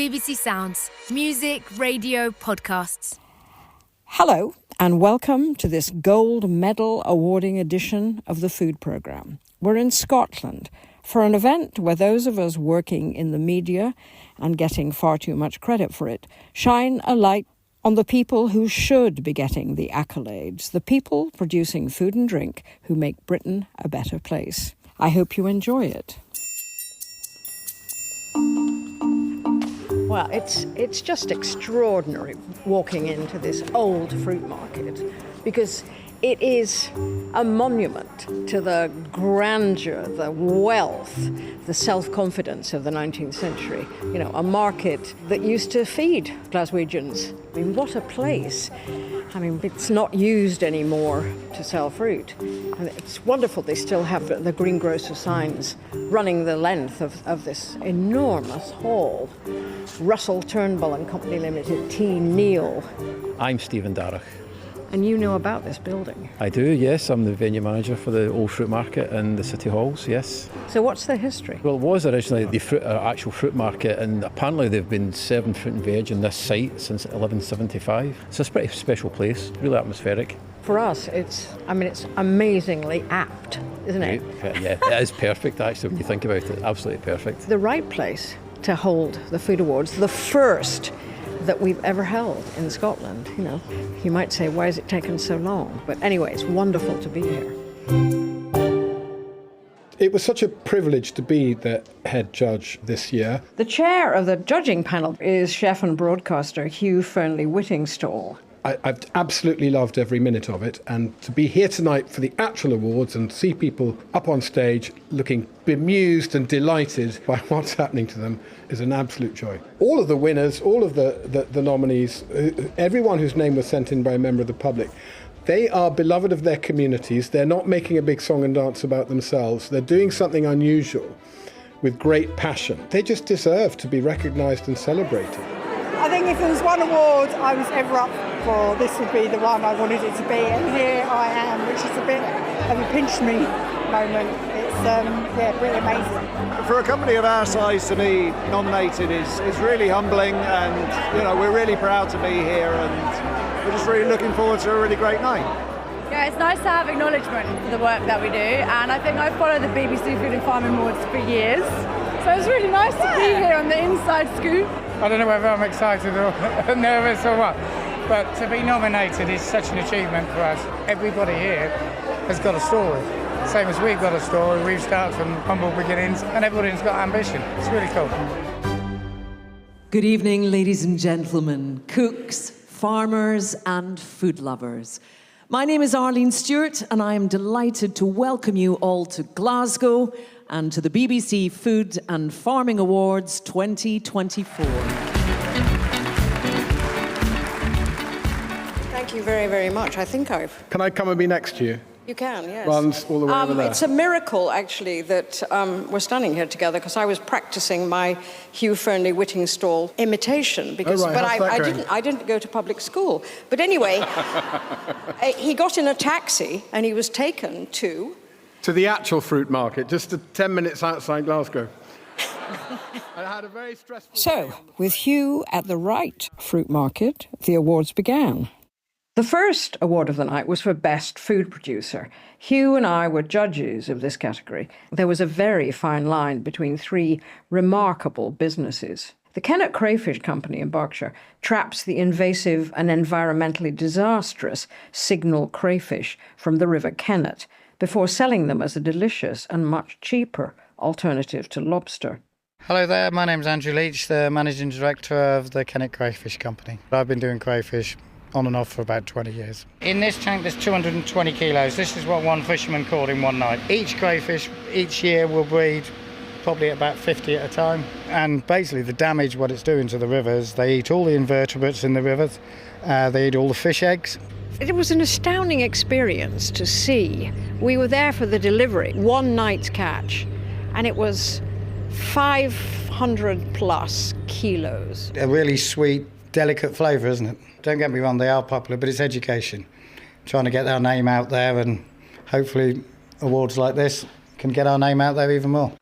BBC Sounds. Music, radio, podcasts. Hello, and welcome to this gold medal awarding edition of the Food Programme. We're in Scotland for an event where those of us working in the media and getting far too much credit for it shine a light on the people who should be getting the accolades, the people producing food and drink who make Britain a better place. I hope you enjoy it. Well, it's just extraordinary walking into this old fruit market because it is a monument to the grandeur, the wealth, the self-confidence of the 19th century. You know, a market that used to feed Glaswegians. I mean, what a place. I mean, it's not used anymore to sell fruit. And it's wonderful they still have the greengrocer signs running the length of this enormous hall. Russell Turnbull and Company Limited, T. Neal. I'm Stephen Darragh. And you know about this building? I do, yes. I'm the venue manager for the old Fruitmarket and the City Halls, yes. So what's the history? Well, it was originally the actual fruit market, and apparently they've been serving fruit and veg in this site since 1175. It's a pretty special place, really atmospheric. For us, it's amazingly apt, isn't it? Yeah, it is perfect, actually, when you think about it. Absolutely perfect. The right place to hold the Food Awards, the first that we've ever held in Scotland. You know, you might say, why has it taken so long? But anyway, it's wonderful to be here. It was such a privilege to be the head judge this year. The chair of the judging panel is chef and broadcaster Hugh Fearnley-Whittingstall. I've absolutely loved every minute of it, and to be here tonight for the actual awards and see people up on stage looking bemused and delighted by what's happening to them is an absolute joy. All of the winners, all of the nominees, everyone whose name was sent in by a member of the public, they are beloved of their communities. They're not making a big song and dance about themselves. They're doing something unusual with great passion. They just deserve to be recognised and celebrated. I think if there was one award I was ever up for, this would be the one I wanted it to be, and here I am, which is a bit of a pinch me moment. It's really amazing. For a company of our size to be nominated is really humbling, and you know, we're really proud to be here, and we're just really looking forward to a really great night. Yeah, it's nice to have acknowledgement for the work that we do, and I think I've followed the BBC Food and Farming Awards for years, so it's really nice to be here on the inside scoop. I don't know whether I'm excited or nervous or what, but to be nominated is such an achievement for us. Everybody here has got a story. Same as we've got a story. We've started from humble beginnings and everybody's got ambition. It's really cool. Good evening, ladies and gentlemen, cooks, farmers and food lovers. My name is Arlene Stewart and I am delighted to welcome you all to Glasgow and to the BBC Food and Farming Awards 2024. Thank you very, very much. I think Can I come and be next to you? You can, yes. Runs all the way over there. It's a miracle, actually, that we're standing here together, because I was practicing my Hugh Fearnley-Whittingstall imitation, because I didn't go to public school. But anyway, he got in a taxi and he was taken to the actual fruit market, just 10 minutes outside Glasgow. I had a very stressful So, with Hugh at the right fruit market, the awards began. The first award of the night was for Best Food Producer. Hugh and I were judges of this category. There was a very fine line between three remarkable businesses. The Kennet Crayfish Company in Berkshire traps the invasive and environmentally disastrous signal crayfish from the River Kennet before selling them as a delicious and much cheaper alternative to lobster. Hello there, my name's Andrew Leach, the Managing Director of the Kennet Crayfish Company. I've been doing crayfish on and off for about 20 years. In this tank there's 220 kilos. This is what one fisherman caught in one night. Each crayfish each year will breed probably about 50 at a time. And basically the damage what it's doing to the rivers, they eat all the invertebrates in the rivers, they eat all the fish eggs. It was an astounding experience to see. We were there for the delivery, one night's catch, and it was 500 plus kilos. A really sweet, delicate flavour, isn't it? Don't get me wrong, they are popular, but it's education. Trying to get our name out there, and hopefully awards like this can get our name out there even more.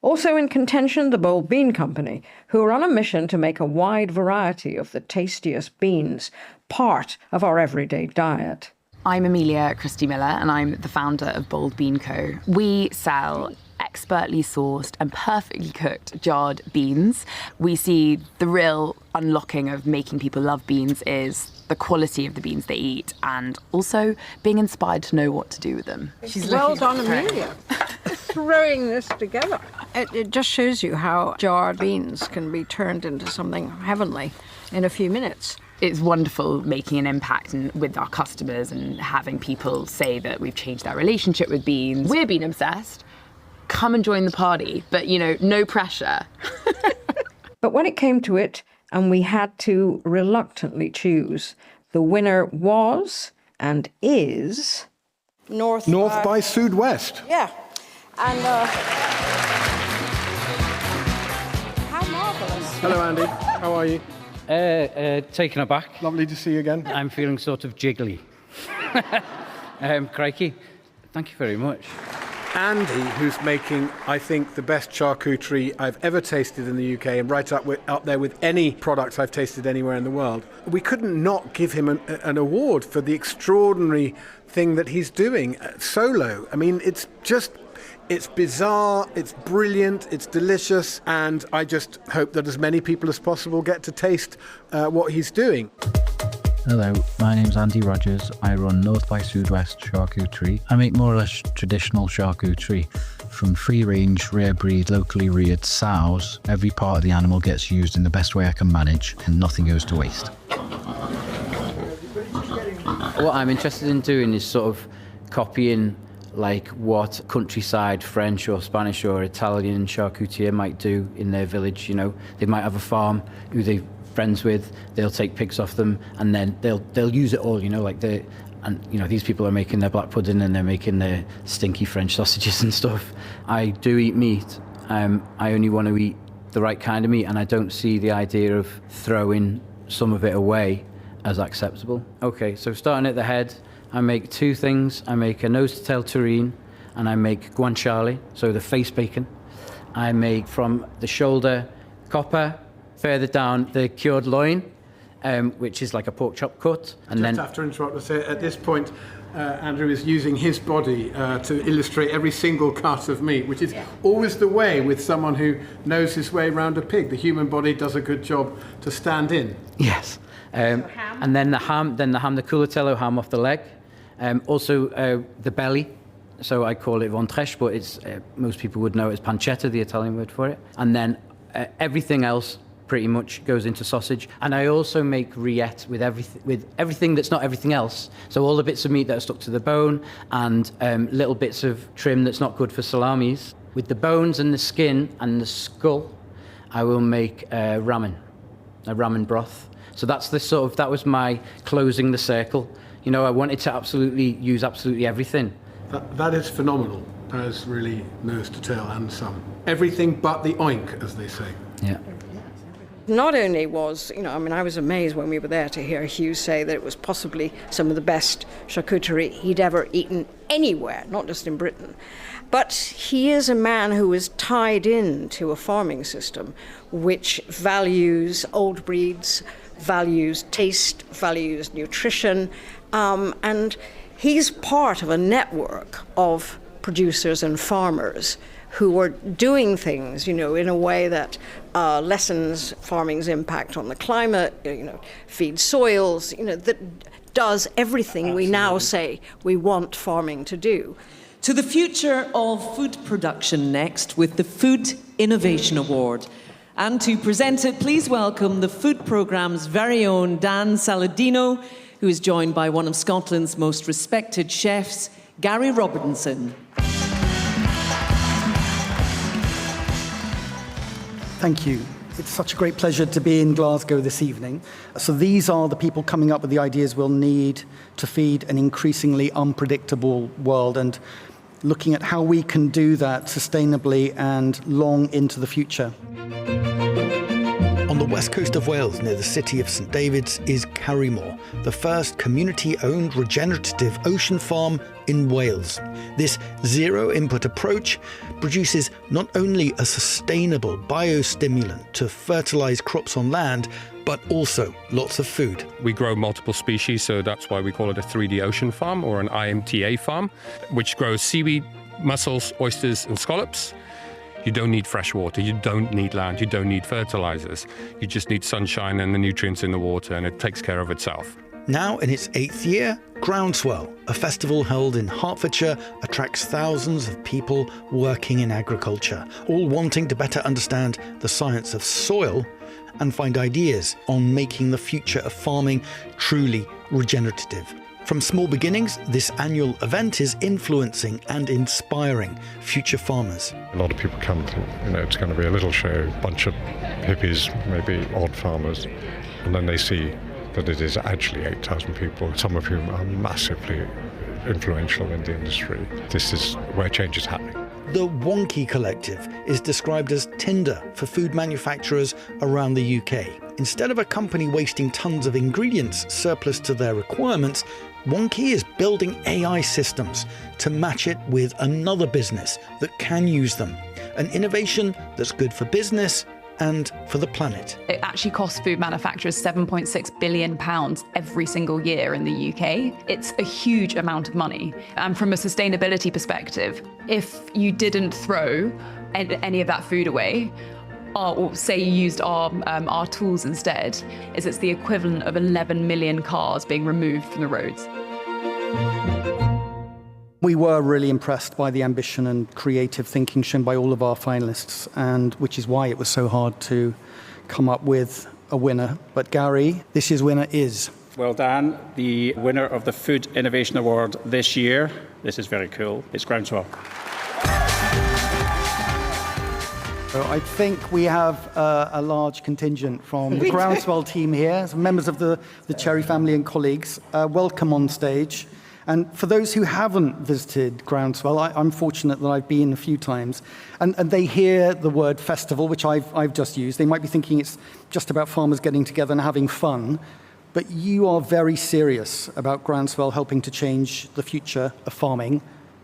Also in contention, the Bold Bean Company, who are on a mission to make a wide variety of the tastiest beans part of our everyday diet. I'm Amelia Christie Miller and I'm the founder of Bold Bean Co. We sell expertly sourced and perfectly cooked jarred beans. We see the real unlocking of making people love beans is the quality of the beans they eat and also being inspired to know what to do with them. Well done, Amelia. Throwing this together. It just shows you how jarred beans can be turned into something heavenly in a few minutes. It's wonderful making an impact with our customers and having people say that we've changed their relationship with beans. We're bean obsessed. Come and join the party, but, no pressure. But when it came to it, and we had to reluctantly choose, the winner was and is... North by Sud-West. Yeah. And how marvellous. Hello, Andy. How are you? Taken aback. Lovely to see you again. I'm feeling sort of jiggly. Crikey. Thank you very much. Andy, who's making, I think, the best charcuterie I've ever tasted in the UK and right up there with any product I've tasted anywhere in the world. We couldn't not give him an award for the extraordinary thing that he's doing solo. I mean, it's bizarre, it's brilliant, it's delicious, and I just hope that as many people as possible get to taste what he's doing. Hello, my name's Andy Rogers. I run North by Sud-West Charcuterie. I make more or less traditional charcuterie. From free-range, rare breed, locally reared sows, every part of the animal gets used in the best way I can manage and nothing goes to waste. What I'm interested in doing is sort of copying like what countryside French or Spanish or Italian charcutier might do in their village. They might have a farm who they're friends with, they'll take pigs off them and then they'll use it all, these people are making their black pudding and they're making their stinky French sausages and stuff. I do eat meat. I only want to eat the right kind of meat and I don't see the idea of throwing some of it away as acceptable. Okay, so starting at the head, I make two things. I make a nose-to-tail terrine and I make guanciale, so the face bacon. I make from the shoulder copper, further down the cured loin, which is like a pork chop cut. And Just have to interrupt to say, at this point, Andrew is using his body to illustrate every single cut of meat, which is always the way with someone who knows his way around a pig. The human body does a good job to stand in. Yes. And then the ham, the culatello ham off the leg. Also the belly. So I call it ventrèche, but it's most people would know it's pancetta, the Italian word for it. And then everything else pretty much goes into sausage. And I also make rillette with everything that's not everything else. So all the bits of meat that are stuck to the bone and little bits of trim that's not good for salamis. With the bones and the skin and the skull, I will make a ramen broth. So that's that was my closing the circle. I wanted to use absolutely everything. That is phenomenal. That is really nose to tail and some. Everything but the oink, as they say. Yeah. Not only was, I was amazed when we were there to hear Hugh say that it was possibly some of the best charcuterie he'd ever eaten anywhere, not just in Britain. But he is a man who is tied in to a farming system which values old breeds, values taste, values nutrition, and he's part of a network of producers and farmers who are doing things, in a way that lessens farming's impact on the climate, feeds soils, that does everything we now say we want farming to do. To the future of food production next with the Food Innovation Award. And to present it, please welcome the food programme's very own Dan Saladino, who is joined by one of Scotland's most respected chefs, Gary Robertson. Thank you. It's such a great pleasure to be in Glasgow this evening. So these are the people coming up with the ideas we'll need to feed an increasingly unpredictable world and looking at how we can do that sustainably and long into the future. On the west coast of Wales, near the city of St David's, is Carrymore, the first community-owned regenerative ocean farm in Wales. This zero-input approach produces not only a sustainable biostimulant to fertilise crops on land, but also lots of food. We grow multiple species, so that's why we call it a 3D ocean farm or an IMTA farm, which grows seaweed, mussels, oysters and scallops. You don't need fresh water, you don't need land, you don't need fertilizers. You just need sunshine and the nutrients in the water, and it takes care of itself. Now in its 8th year, Groundswell, a festival held in Hertfordshire, attracts thousands of people working in agriculture, all wanting to better understand the science of soil and find ideas on making the future of farming truly regenerative. From small beginnings, this annual event is influencing and inspiring future farmers. A lot of people come to, it's going to be a little show, bunch of hippies, maybe odd farmers, and then they see that it is actually 8,000 people, some of whom are massively influential in the industry. This is where change is happening. The Wonky Collective is described as Tinder for food manufacturers around the UK. Instead of a company wasting tons of ingredients surplus to their requirements, Wonky is building AI systems to match it with another business that can use them. An innovation that's good for business and for the planet. It actually costs food manufacturers £7.6 billion every single year in the UK. It's a huge amount of money. And from a sustainability perspective, if you didn't throw any of that food away, or say you used our tools instead, it's the equivalent of 11 million cars being removed from the roads. We were really impressed by the ambition and creative thinking shown by all of our finalists, and which is why it was so hard to come up with a winner. But Gary, this year's winner is... Well, Dan, the winner of the Food Innovation Award this year, this is very cool, it's Groundswell. So I think we have a large contingent from the Groundswell team here, some members of the Cherry family and colleagues. Welcome on stage. And for those who haven't visited Groundswell, I'm fortunate that I've been a few times, and they hear the word festival, which I've just used. They might be thinking it's just about farmers getting together and having fun, but you are very serious about Groundswell helping to change the future of farming.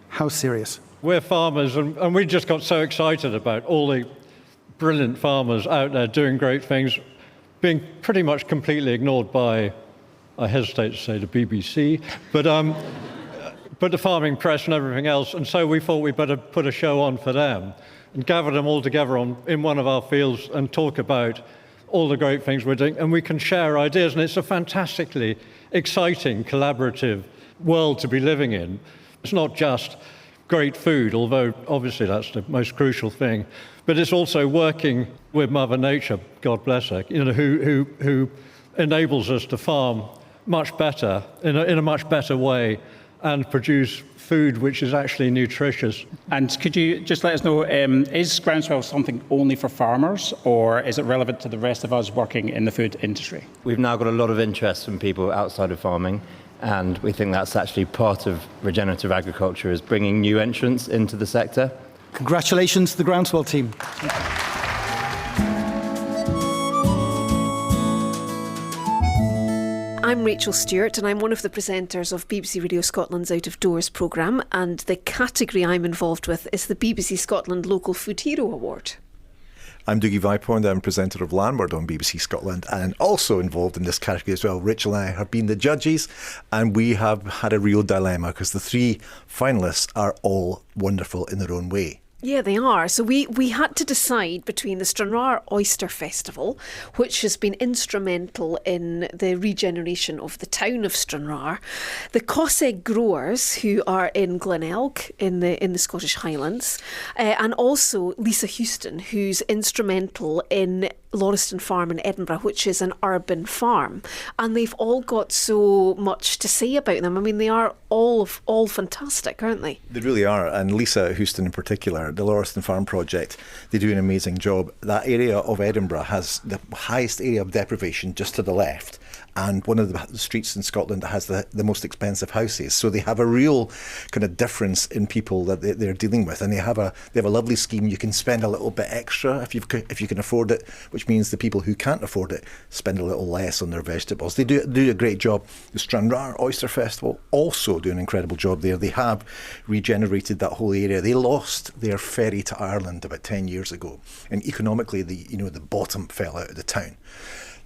How serious? We're farmers, and we just got so excited about all the brilliant farmers out there doing great things, being pretty much completely ignored by, I hesitate to say, the BBC, but the farming press and everything else. And so we thought we'd better put a show on for them and gather them all together in one of our fields and talk about all the great things we're doing. And we can share ideas. And it's a fantastically exciting, collaborative world to be living in. It's not just great food, although obviously that's the most crucial thing, but it's also working with Mother Nature, God bless her, who enables us to farm much better, in a much better way, and produce food which is actually nutritious. And could you just let us know, is Groundswell something only for farmers, or is it relevant to the rest of us working in the food industry? We've now got a lot of interest from people outside of farming, and we think that's actually part of regenerative agriculture, is bringing new entrants into the sector. Congratulations to the Groundswell team. I'm Rachel Stewart, and I'm one of the presenters of BBC Radio Scotland's Out of Doors programme, and the category I'm involved with is the BBC Scotland Local Food Hero Award. I'm Dougie Vipond, I'm presenter of Landward on BBC Scotland, and also involved in this category as well. Rachel and I have been the judges, and we have had a real dilemma because the three finalists are all wonderful in their own way. Yeah, they are. So we had to decide between the Stranraer Oyster Festival, which has been instrumental in the regeneration of the town of Stranraer, the Cossack growers who are in Glenelg in the Scottish Highlands, and also Lisa Houston, who's instrumental in Lauriston Farm in Edinburgh, which is an urban farm. And they've all got so much to say about them. I mean, they are all fantastic, aren't they? They really are. And Lisa Houston in particular, the Lauriston Farm project, they do an amazing job. That area of Edinburgh has the highest area of deprivation just to the left. and one of the streets in Scotland that has the most expensive houses. So they have a real kind of difference in people that they're dealing with, and they have a lovely scheme. You can spend a little bit extra if you can afford it, which means the people who can't afford it spend a little less on their vegetables. They do a great job. The Stranraer Oyster Festival also do an incredible job there. They have regenerated that whole area. They lost their ferry to Ireland about 10 years ago, and economically the bottom fell out of the town.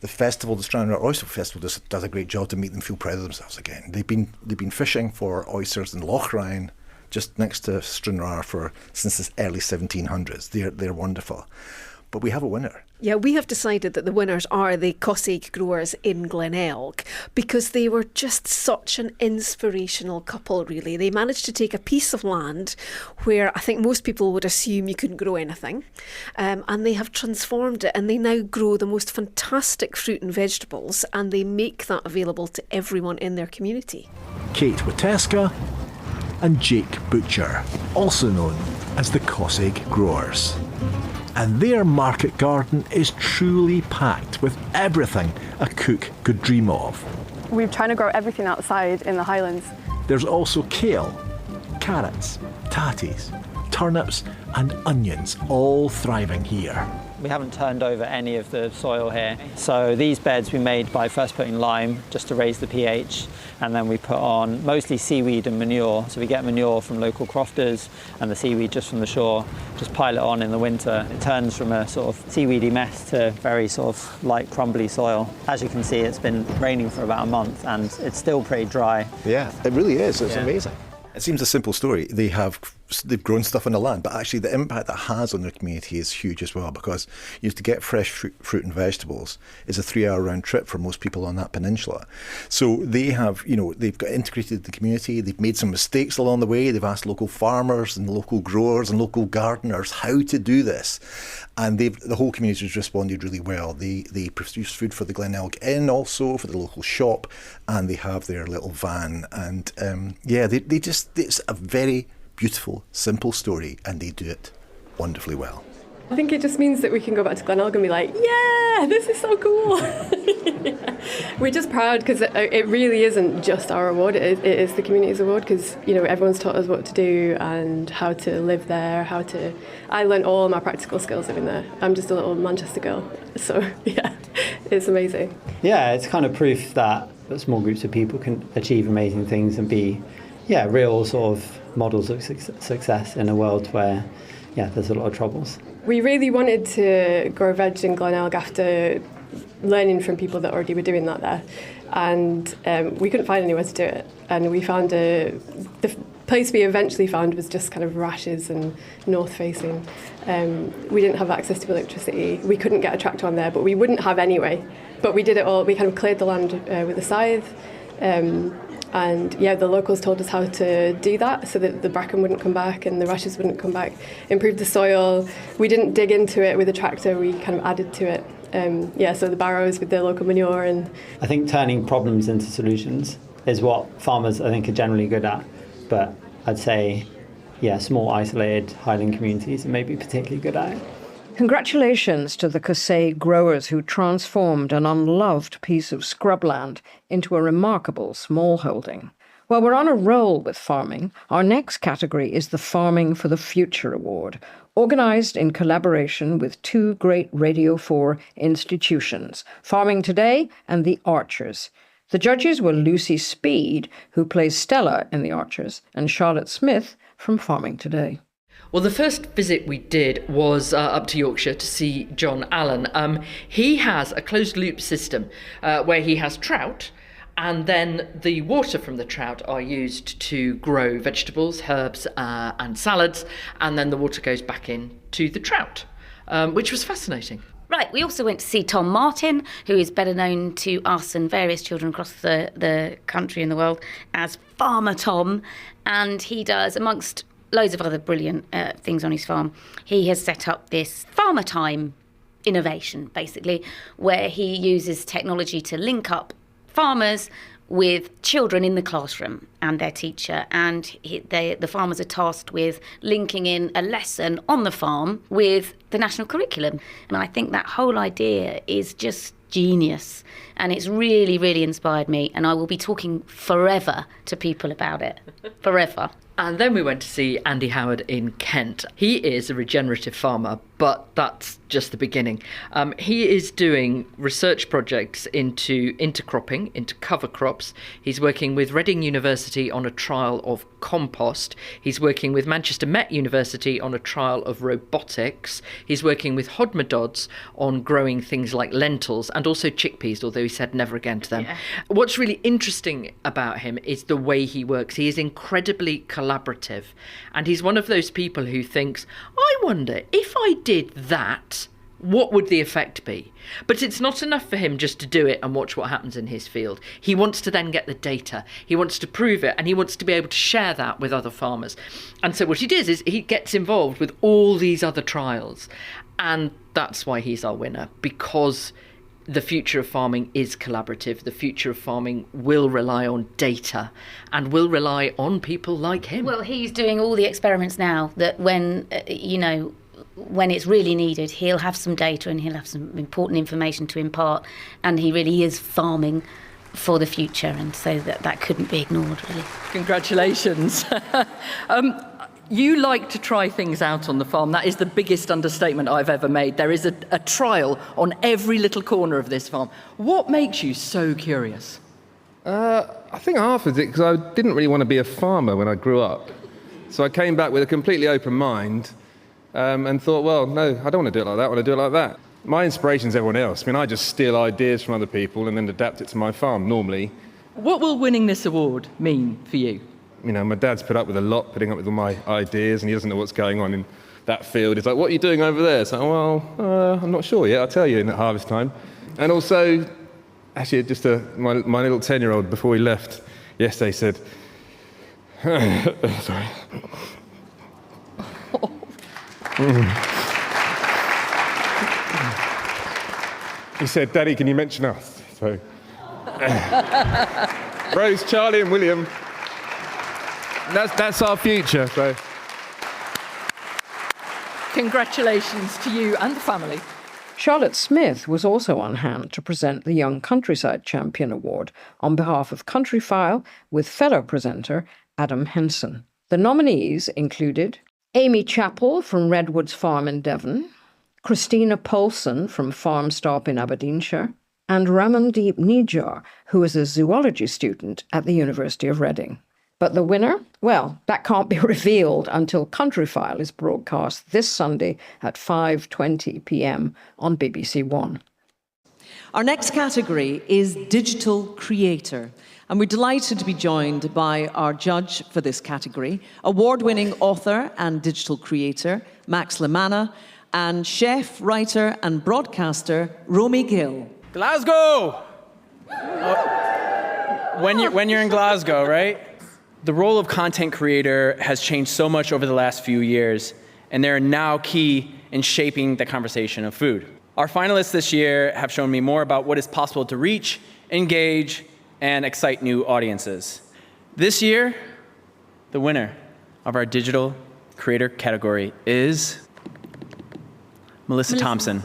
The festival, the Stranraer Oyster Festival, does a great job to make them feel proud of themselves again. They've been fishing for oysters in Loch Ryan, just next to Stranraer, since the early 1700s. They're wonderful. But we have a winner. Yeah, we have decided that the winners are the Cossaig growers in Glenelg, because they were just such an inspirational couple, really. They managed to take a piece of land where I think most people would assume you couldn't grow anything, and they have transformed it, and they now grow the most fantastic fruit and vegetables, and they make that available to everyone in their community. Kate Wateska and Jake Butcher, also known as the Cossaig growers. And their market garden is truly packed with everything a cook could dream of. We're trying to grow everything outside in the Highlands. There's also kale, carrots, tatties, turnips and onions, all thriving here. We haven't turned over any of the soil here. So these beds we made by first putting lime just to raise the pH, and then we put on mostly seaweed and manure. So we get manure from local crofters and the seaweed just from the shore, just pile it on in the winter. It turns from a sort of seaweedy mess to very sort of light crumbly soil. As you can see, it's been raining for about a month and it's still pretty dry. Yeah, it really is. It's amazing. It seems a simple story. They've grown stuff on the land, but actually the impact that has on their community is huge as well, because to get fresh fruit and vegetables is a 3-hour round trip for most people on that peninsula. So they have, they've got integrated the community. They've made some mistakes along the way. They've asked local farmers and local growers and local gardeners how to do this, and the whole community has responded really well. They produce food for the Glenelg Inn, also for the local shop, and they have their little van. And it's a very beautiful, simple story, and they do it wonderfully well. I think it just means that we can go back to Glenelg and be like, yeah, this is so cool. Yeah. We're just proud because it really isn't just our award, it is the community's award, because everyone's taught us what to do and how to live there, I learned all my practical skills living there. I'm just a little Manchester girl, so yeah, it's amazing. Yeah, it's kind of proof that small groups of people can achieve amazing things and be real sort of models of success in a world where there's a lot of troubles. We really wanted to grow veg in Glenelg after learning from people that already were doing that there, and we couldn't find anywhere to do it, and we found the place we eventually found was just kind of Rashes and north facing. We didn't have access to electricity, we couldn't get a tractor on there, but we wouldn't have anyway, but we did it all. We kind of cleared the land with a scythe, and the locals told us how to do that so that the bracken wouldn't come back and the rashes wouldn't come back. Improved the soil. We didn't dig into it with a tractor, we kind of added to it. So the barrows with the local manure. And I think turning problems into solutions is what farmers, I think, are generally good at. But I'd say, small isolated highland communities are maybe particularly good at it. Congratulations to the Cossaig growers who transformed an unloved piece of scrubland into a remarkable smallholding. While we're on a roll with farming, our next category is the Farming for the Future Award, organised in collaboration with two great Radio 4 institutions, Farming Today and The Archers. The judges were Lucy Speed, who plays Stella in The Archers, and Charlotte Smith from Farming Today. Well, the first visit we did was up to Yorkshire to see John Allen. He has a closed-loop system where he has trout, and then the water from the trout are used to grow vegetables, herbs and salads, and then the water goes back into the trout, which was fascinating. Right, we also went to see Tom Martin, who is better known to us and various children across the country and the world as Farmer Tom, and he does, amongst loads of other brilliant things on his farm, he has set up this Farmer Time innovation, basically, where he uses technology to link up farmers with children in the classroom and their teacher, and the farmers are tasked with linking in a lesson on the farm with the national curriculum. And I think that whole idea is just genius. And it's really, really inspired me. And I will be talking forever to people about it. Forever. And then we went to see Andy Howard in Kent. He is a regenerative farmer, but that's just the beginning. He is doing research projects into intercropping, into cover crops. He's working with Reading University on a trial of compost. He's working with Manchester Met University on a trial of robotics. He's working with Hodmedod's on growing things like lentils and also chickpeas, although he said never again to them. Yeah. What's really interesting about him is the way he works. He is incredibly collaborative, and he's one of those people who thinks, I wonder if I did that, what would the effect be? But it's not enough for him just to do it and watch what happens in his field. He wants to then get the data. He wants to prove it, and he wants to be able to share that with other farmers. And so what he does is he gets involved with all these other trials, and that's why he's our winner, because the future of farming is collaborative. The future of farming will rely on data and will rely on people like him. Well, he's doing all the experiments now that when it's really needed, he'll have some data and he'll have some important information to impart. And he really is farming for the future. And so that couldn't be ignored, really. Congratulations. You like to try things out on the farm. That is the biggest understatement I've ever made. There is a trial on every little corner of this farm. What makes you so curious? I think half of it because I didn't really want to be a farmer when I grew up. So I came back with a completely open mind and thought, well, no, I don't want to do it like that, I want to do it like that. My inspiration's everyone else. I mean, I just steal ideas from other people and then adapt it to my farm, normally. What will winning this award mean for you? You know, my dad's put up with a lot, putting up with all my ideas, and he doesn't know what's going on in that field. He's like, what are you doing over there? So, well, I'm not sure yet, I'll tell you at harvest time. And also, actually, just my little 10-year-old, before he left yesterday, said, sorry. He said, Daddy, can you mention us? So, Rose, Charlie and William. That's our future. So, congratulations to you and the family. Charlotte Smith was also on hand to present the Young Countryside Champion Award on behalf of Countryfile with fellow presenter Adam Henson. The nominees included Amy Chappell from Redwoods Farm in Devon, Christina Paulson from Farm Stop in Aberdeenshire, and Ramandeep Nijar, who is a zoology student at the University of Reading. But the winner? Well, that can't be revealed until Countryfile is broadcast this Sunday at 5:20 p.m. on BBC One. Our next category is Digital Creator, and we're delighted to be joined by our judge for this category, award-winning author and digital creator Max Lamanna, and chef, writer and broadcaster Romy Gill. Glasgow! When you're in Glasgow, right? The role of content creator has changed so much over the last few years, and they're now key in shaping the conversation of food. Our finalists this year have shown me more about what is possible to reach, engage, and excite new audiences. This year, the winner of our digital creator category is Melissa Thompson.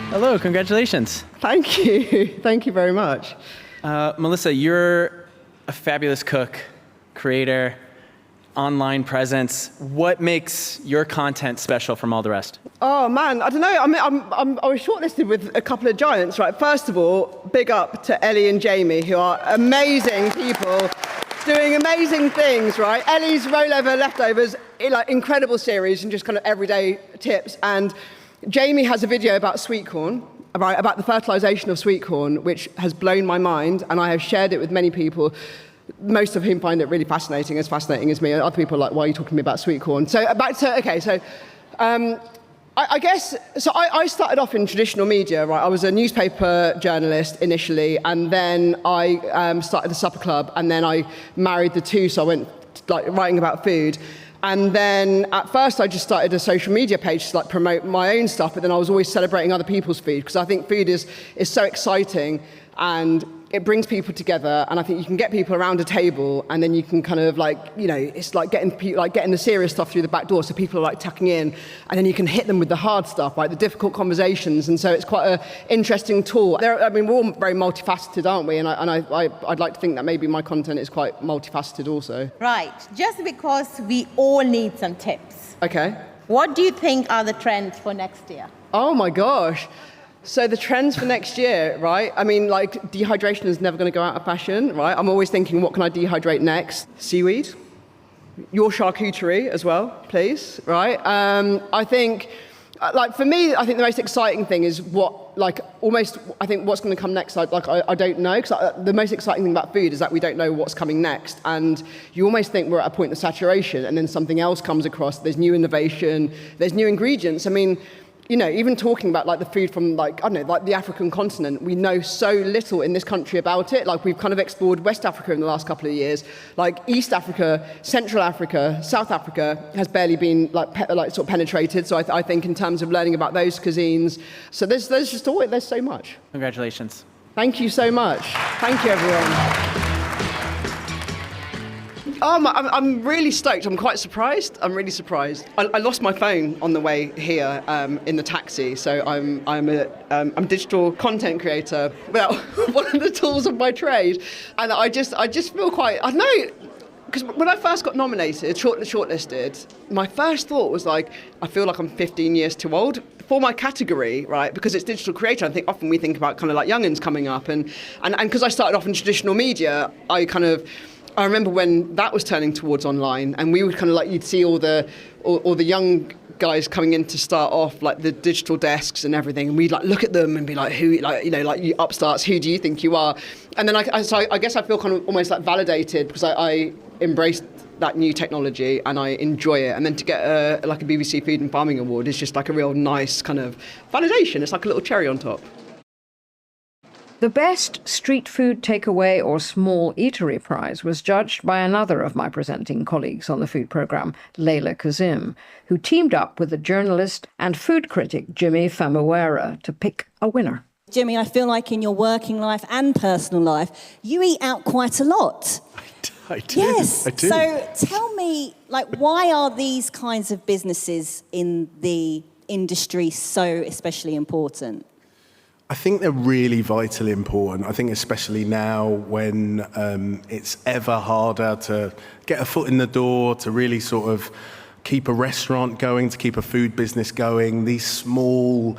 Hello, congratulations. Thank you. Thank you very much. Melissa, you're a fabulous cook, creator, online presence. What makes your content special from all the rest? Oh man, I don't know. I mean, I was shortlisted with a couple of giants, right? First of all, big up to Ellie and Jamie, who are amazing people, doing amazing things, right? Ellie's Roll Over Leftovers, like incredible series and just kind of everyday tips. And Jamie has a video about sweet corn. Right, about the fertilisation of sweet corn, which has blown my mind, and I have shared it with many people, most of whom find it really fascinating as me. Other people are like, why are you talking to me about sweet corn? So back to, okay, so I guess, so I started off in traditional media, right? I was a newspaper journalist initially, and then I started the supper club, and then I married the two, so I went like writing about food. And then at first I just started a social media page to like promote my own stuff, but then I was always celebrating other people's food because I think food is so exciting and it brings people together, and I think you can get people around a table, and then you can kind of like, you know, it's like getting the serious stuff through the back door, so people are like tucking in, and then you can hit them with the hard stuff, like the difficult conversations, and so it's quite an interesting tool. I mean, we're all very multifaceted, aren't we? And I'd like to think that maybe my content is quite multifaceted also. Right, just because we all need some tips. Okay. What do you think are the trends for next year? Oh my gosh. So the trends for next year, right? I mean, like, dehydration is never going to go out of fashion, right? I'm always thinking, what can I dehydrate next? Seaweed. Your charcuterie as well, please, right? I think, like, for me, I think the most exciting thing is what's going to come next. I don't know, because the most exciting thing about food is that we don't know what's coming next. And you almost think we're at a point of saturation, and then something else comes across. There's new innovation, there's new ingredients. I mean, you know, even talking about like the food from like, I don't know, like the African continent, we know so little in this country about it. Like, we've kind of explored West Africa in the last couple of years. Like East Africa, Central Africa, South Africa has barely been sort of penetrated. So I think in terms of learning about those cuisines, so there's so much. Congratulations. Thank you so much. Thank you, everyone. I'm really stoked. I'm quite surprised. I'm really surprised. I lost my phone on the way here in the taxi, so I'm a digital content creator without one of the tools of my trade, and I just feel quite, I don't know, because when I first got nominated, shortlisted, my first thought was like, I feel like I'm 15 years too old for my category, right? Because it's digital creator. I think often we think about kind of like young'uns coming up, and because I started off in traditional media, I remember when that was turning towards online, and we would kind of like, you'd see all the young guys coming in to start off, like the digital desks and everything, and we'd like look at them and be like, who, like, you know, like, you upstarts, who do you think you are? And then I guess I feel kind of almost like validated, because I embraced that new technology and I enjoy it. And then to get like a BBC Food and Farming Award is just like a real nice kind of validation. It's like a little cherry on top. The best street food takeaway or small eatery prize was judged by another of my presenting colleagues on the food programme, Leila Kazim, who teamed up with the journalist and food critic Jimmy Famuera to pick a winner. Jimmy, I feel like in your working life and personal life, you eat out quite a lot. I do. Yes. I do. So tell me, like, why are these kinds of businesses in the industry so especially important? I think they're really vitally important. I think especially now when it's ever harder to get a foot in the door, to really sort of keep a restaurant going, to keep a food business going. These smaller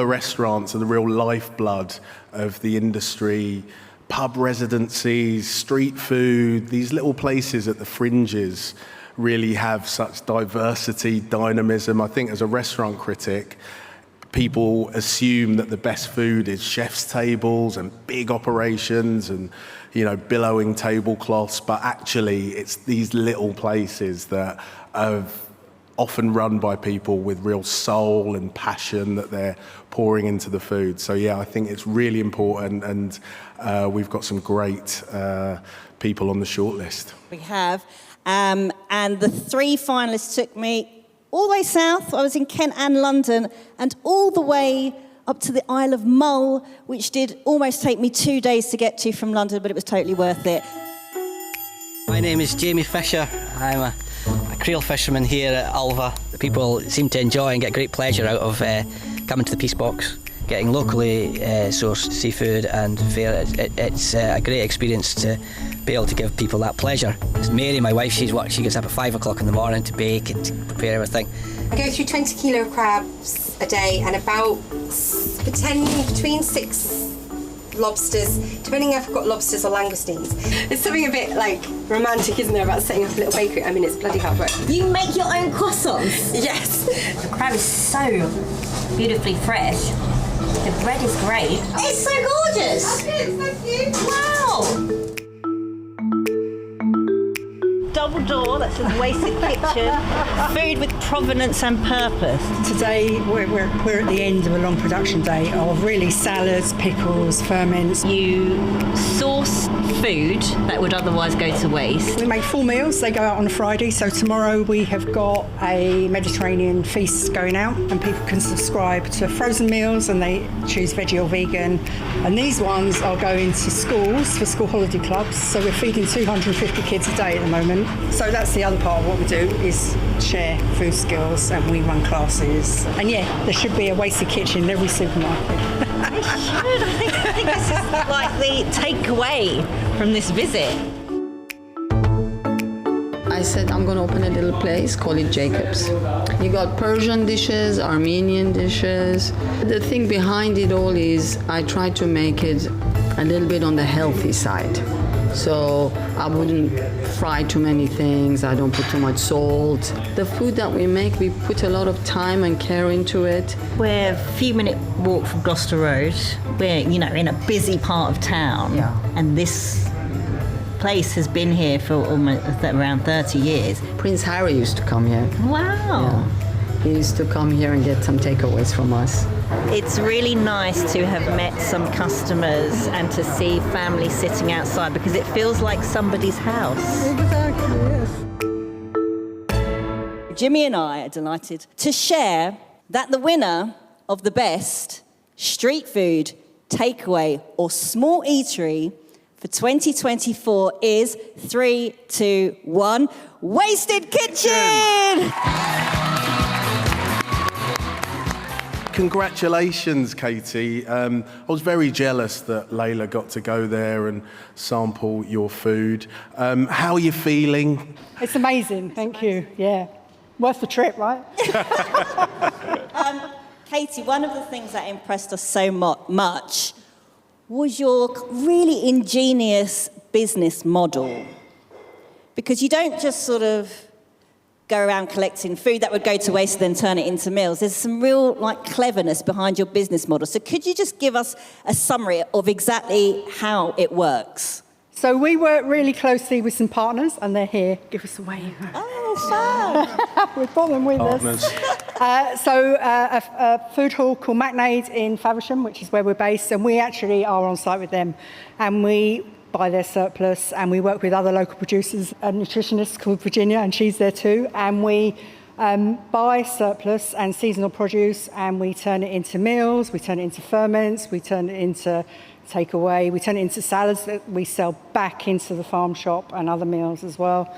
restaurants are the real lifeblood of the industry. Pub residencies, street food, these little places at the fringes really have such diversity, dynamism. I think as a restaurant critic, people assume that the best food is chef's tables and big operations and, you know, billowing tablecloths, but actually it's these little places that are often run by people with real soul and passion that they're pouring into the food. So yeah, I think it's really important, and we've got some great people on the shortlist. We have, and the 3 finalists took me all the way south. I was in Kent and London, and all the way up to the Isle of Mull, which did almost take me 2 days to get to from London, but it was totally worth it. My name is Jamie Fisher. I'm a creel fisherman here at Alva. People seem to enjoy and get great pleasure out of coming to the Peace Box, getting locally sourced seafood and fare. It's a great experience to be able to give people that pleasure. Mary, my wife, she gets up at 5 o'clock in the morning to bake and to prepare everything. I go through 20 kilo of crabs a day and about between 6 lobsters, depending if I've got lobsters or langoustines. There's something a bit like romantic, isn't there, about setting up a little bakery? I mean, it's bloody hard work. You make your own croissants? Yes. The crab is so beautifully fresh. The bread is great. It's so gorgeous. Thank you. Wow. double door that says Wasted Kitchen. Food with provenance and purpose. Today we're at the end of a long production day of really salads, pickles, ferments. You source food that would otherwise go to waste. We make full meals, they go out on a Friday, so tomorrow we have got a Mediterranean feast going out and people can subscribe to frozen meals and they choose veggie or vegan. And these ones are going to schools for school holiday clubs, so we're feeding 250 kids a day at the moment. So that's the other part of what we do, is share food skills, and we run classes. And yeah, there should be a Wasted Kitchen in every supermarket. They should. I think this is like the takeaway from this visit. I said I'm going to open a little place, call it Jacob's. You got Persian dishes, Armenian dishes. The thing behind it all is I try to make it a little bit on the healthy side. So I wouldn't fry too many things, I don't put too much salt. The food that we make, we put a lot of time and care into it. We're a few minute walk from Gloucester Road. We're, in a busy part of town. Yeah. And this place has been here for almost around 30 years. Prince Harry used to come here. Wow. Yeah. He used to come here and get some takeaways from us. It's really nice to have met some customers and to see families sitting outside because it feels like somebody's house. Exactly, yes. Jimmy and I are delighted to share that the winner of the best street food, takeaway or small eatery for 2024 is 3, 2, 1, Wasted Kitchen! Congratulations, Katie. I was very jealous that Layla got to go there and sample your food. How are you feeling? It's amazing, thank you. Yeah, worth the trip, right? Katie, one of the things that impressed us so much was your really ingenious business model. Because you don't just sort of go around collecting food that would go to waste and then turn it into meals. There's some real cleverness behind your business model. So could you just give us a summary of exactly how it works? So we work really closely with some partners, and they're here. Give us a wave. Oh, fab. We've got them with Partners. us. A food hall called Macnade in Faversham, which is where we're based, and we actually are on site with them. And we buy their surplus, and we work with other local producers, a nutritionist called Virginia, and she's there too. And we buy surplus and seasonal produce, and we turn it into meals, we turn it into ferments, we turn it into takeaway, we turn it into salads that we sell back into the farm shop and other meals as well.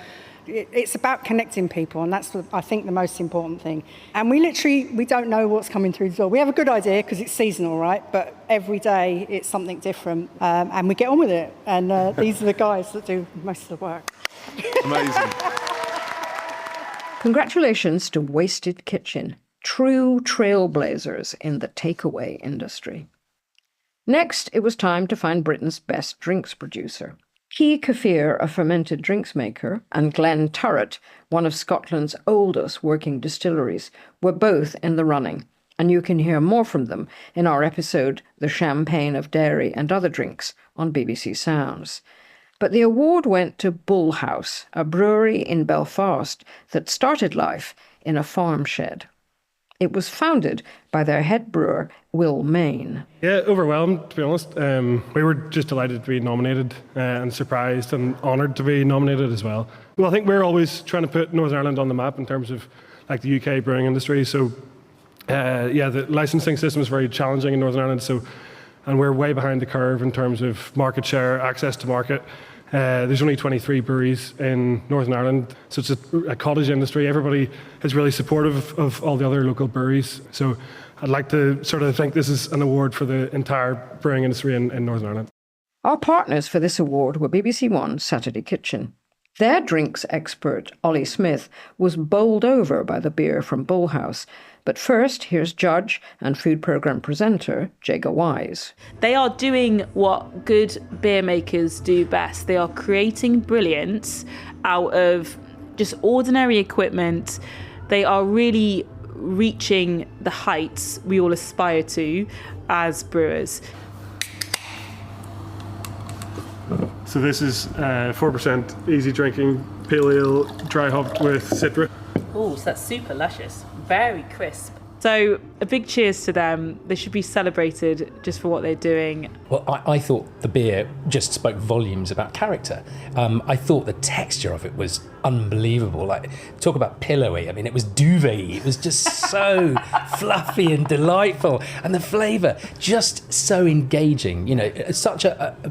It's about connecting people, and that's, I think, the most important thing. And we don't know what's coming through the door. We have a good idea because it's seasonal, right? But every day it's something different, and we get on with it. And these are the guys that do most of the work. Amazing. Congratulations to Wasted Kitchen, true trailblazers in the takeaway industry. Next, it was time to find Britain's best drinks producer. Hugh Fearnley, a fermented drinks maker, and Glen Turret, one of Scotland's oldest working distilleries, were both in the running, and you can hear more from them in our episode The Champagne of Dairy and Other Drinks on BBC Sounds. But the award went to Bull House, a brewery in Belfast that started life in a farm shed. It was founded by their head brewer, Will Main. Yeah, overwhelmed, to be honest. We were just delighted to be nominated and surprised and honoured to be nominated as well. Well, I think we're always trying to put Northern Ireland on the map in terms of the UK brewing industry. So, the licensing system is very challenging in Northern Ireland. And we're way behind the curve in terms of market share, access to market. There's only 23 breweries in Northern Ireland, so it's a cottage industry. Everybody is really supportive of all the other local breweries. So I'd like to sort of think this is an award for the entire brewing industry in Northern Ireland. Our partners for this award were BBC One's Saturday Kitchen. Their drinks expert, Ollie Smith, was bowled over by the beer from Bull House. But first, here's judge and food programme presenter, Jaga Wise. They are doing what good beer makers do best. They are creating brilliance out of just ordinary equipment. They are really reaching the heights we all aspire to as brewers. So this is 4% easy drinking pale ale, dry hopped with Citra. Oh, so that's super luscious. Very crisp. So a big cheers to them. They should be celebrated just for what they're doing. Well, I thought the beer just spoke volumes about character. I thought the texture of it was unbelievable. Like, talk about pillowy. I mean, it was duvet-y. It was just so fluffy and delightful. And the flavour, just so engaging. You know, it's such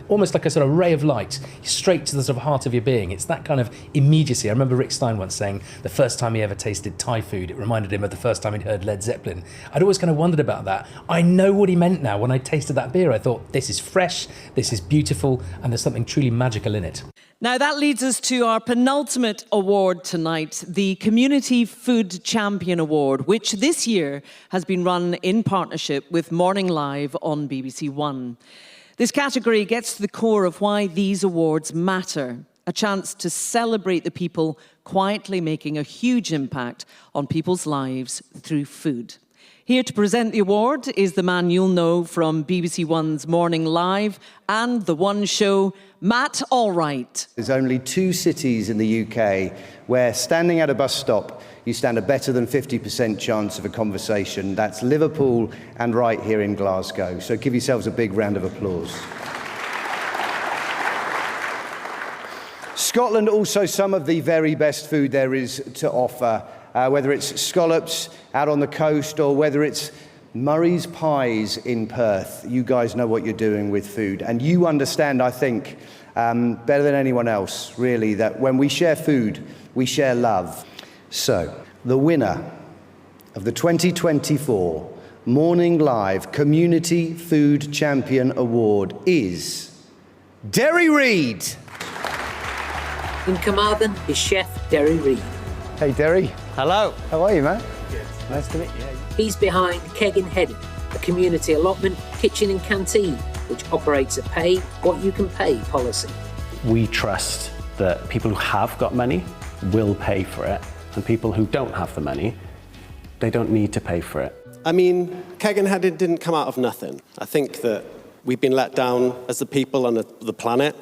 almost like a sort of ray of light straight to the sort of heart of your being. It's that kind of immediacy. I remember Rick Stein once saying the first time he ever tasted Thai food, it reminded him of the first time he'd heard Led Zeppelin. I'd always kind of wondered about that. I know what he meant now. When I tasted that beer, I thought, this is fresh, this is beautiful, and there's something truly magical in it. Now that leads us to our penultimate award tonight, the Community Food Champion Award, which this year has been run in partnership with Morning Live on BBC One. This category gets to the core of why these awards matter, a chance to celebrate the people quietly making a huge impact on people's lives through food. Here to present the award is the man you'll know from BBC One's Morning Live and The One Show, Matt Allwright. There's only 2 cities in the UK where standing at a bus stop, you stand a better than 50% chance of a conversation. That's Liverpool and right here in Glasgow. So give yourselves a big round of applause. Scotland also some of the very best food there is to offer, whether it's scallops out on the coast or whether it's Murray's pies in Perth. You guys know what you're doing with food, and you understand, I think, better than anyone else, really, that when we share food, we share love. So, the winner of the 2024 Morning Live Community Food Champion Award is Derry Reid. In Carmarthen is Chef Derry Reid. Hey, Derry. Hello. How are you, man? Good. Nice to meet you. He's behind Keg and Heading, a community allotment, kitchen and canteen, which operates a pay what you can pay policy. We trust that people who have got money will pay for it, and people who don't have the money, they don't need to pay for it. I mean, Keg and Heading didn't come out of nothing. I think that we've been let down as the people and the planet,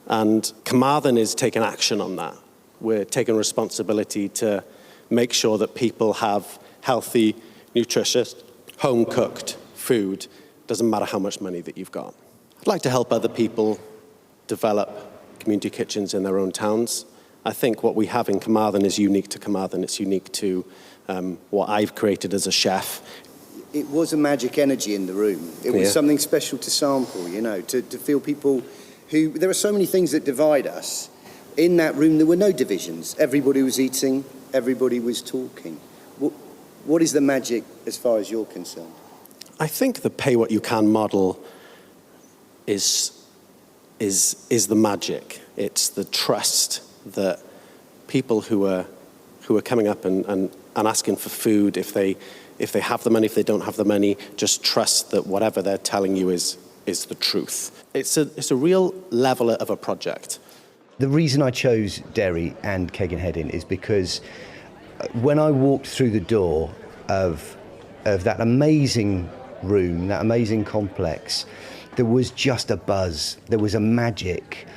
and Carmarthen is taking action on that. We're taking responsibility to make sure that people have healthy, nutritious, home-cooked food. Doesn't matter how much money that you've got. I'd like to help other people develop community kitchens in their own towns. I think what we have in Carmarthen is unique to Carmarthen. It's unique to what I've created as a chef. It was a magic energy in the room. It was something special to sample, you know, to feel people who... There are so many things that divide us. In that room, there were no divisions. Everybody was eating, everybody was talking. What is the magic as far as you're concerned? I think the pay what you can model is the magic. It's the trust that people who are coming up and asking for food, if they have the money, if they don't have the money, just trust that whatever they're telling you is the truth. It's a real leveler of a project. The reason I chose Derry and Keg and Heading is because when I walked through the door of that amazing room, that amazing complex, there was just a buzz, there was a magic.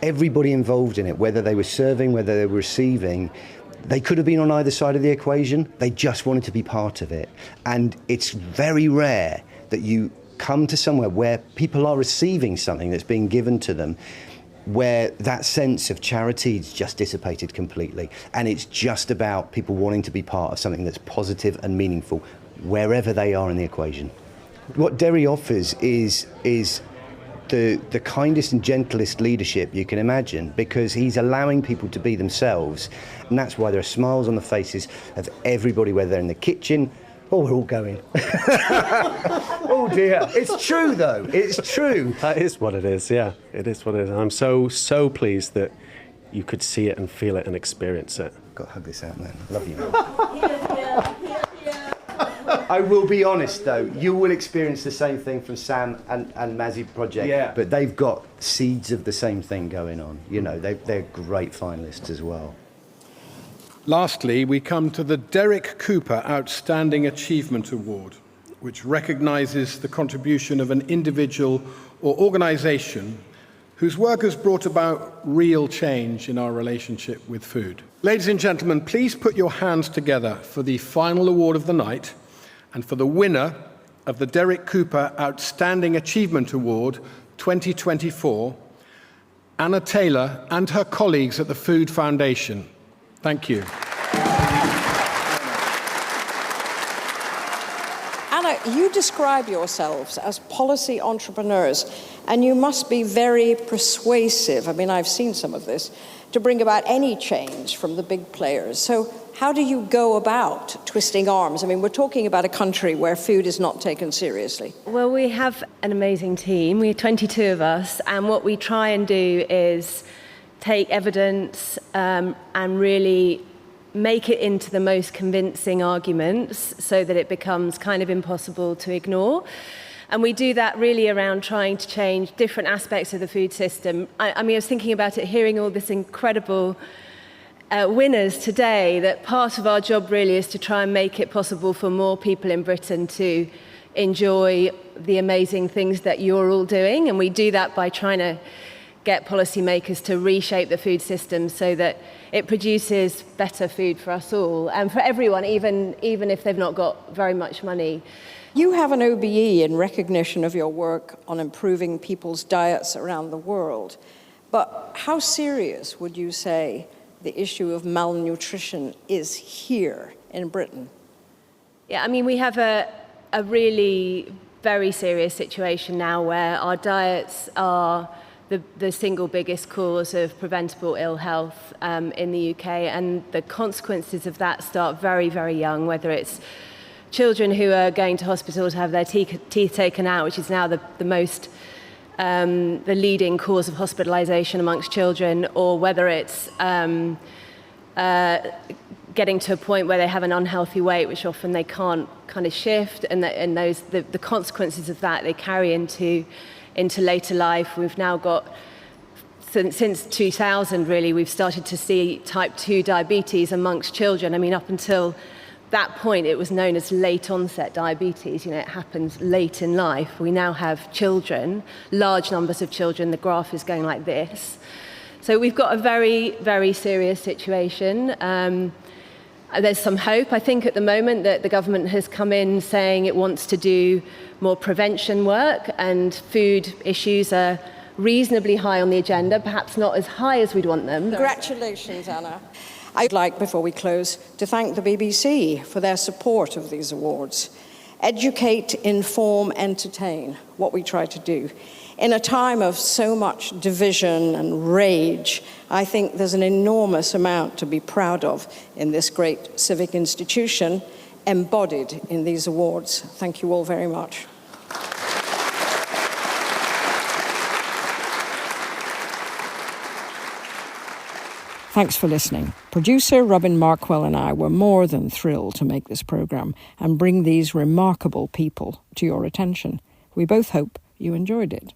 Everybody involved in it, whether they were serving, whether they were receiving, they could have been on either side of the equation. They just wanted to be part of it. And it's very rare that you come to somewhere where people are receiving something that's being given to them, where that sense of charity is just dissipated completely. And it's just about people wanting to be part of something that's positive and meaningful, wherever they are in the equation. What Derry offers is the kindest and gentlest leadership you can imagine, because he's allowing people to be themselves. And that's why there are smiles on the faces of everybody, whether they're in the kitchen. Oh, we're all going. Oh dear. It's true though. It's true. That is what it is, yeah. It is what it is. I'm so pleased that you could see it and feel it and experience it. Got to hug this out, man. Love you, man. I will be honest though, you will experience the same thing from Sam and Mazzy Project, but they've got seeds of the same thing going on. You know, they're great finalists as well. Lastly, we come to the Derek Cooper Outstanding Achievement Award, which recognises the contribution of an individual or organisation whose work has brought about real change in our relationship with food. Ladies and gentlemen, please put your hands together for the final award of the night and for the winner of the Derek Cooper Outstanding Achievement Award 2024, Anna Taylor and her colleagues at the Food Foundation. Thank you. Anna, you describe yourselves as policy entrepreneurs, and you must be very persuasive. I mean, I've seen some of this, to bring about any change from the big players. So how do you go about twisting arms? I mean, we're talking about a country where food is not taken seriously. Well, we have an amazing team. We're 22 of us, and what we try and do is take evidence and really make it into the most convincing arguments so that it becomes kind of impossible to ignore. And we do that really around trying to change different aspects of the food system. I mean, I was thinking about it, hearing all this incredible winners today, that part of our job really is to try and make it possible for more people in Britain to enjoy the amazing things that you're all doing. And we do that by trying to get policymakers to reshape the food system so that it produces better food for us all and for everyone, even if they've not got very much money. You have an OBE in recognition of your work on improving people's diets around the world. But how serious would you say the issue of malnutrition is here in Britain? Yeah, I mean, we have a really very serious situation now where our diets are the single biggest cause of preventable ill health in the UK, and the consequences of that start very, very young, whether it's children who are going to hospital to have their teeth taken out, which is now the leading cause of hospitalisation amongst children, or whether it's getting to a point where they have an unhealthy weight, which often they can't kind of shift, and the consequences of that they carry into later life. We've now got, since 2000 really, we've started to see type 2 diabetes amongst children. I mean, up until that point, it was known as late onset diabetes. You know, it happens late in life. We now have children, large numbers of children. The graph is going like this. So we've got a very, very serious situation. There's some hope, I think, at the moment that the government has come in saying it wants to do more prevention work, and food issues are reasonably high on the agenda, perhaps not as high as we'd want them. Congratulations, Anna. I'd like, before we close, to thank the BBC for their support of these awards. Educate, inform, entertain, what we try to do. In a time of so much division and rage, I think there's an enormous amount to be proud of in this great civic institution, embodied in these awards. Thank you all very much. Thanks for listening. Producer Robin Markwell and I were more than thrilled to make this programme and bring these remarkable people to your attention. We both hope you enjoyed it.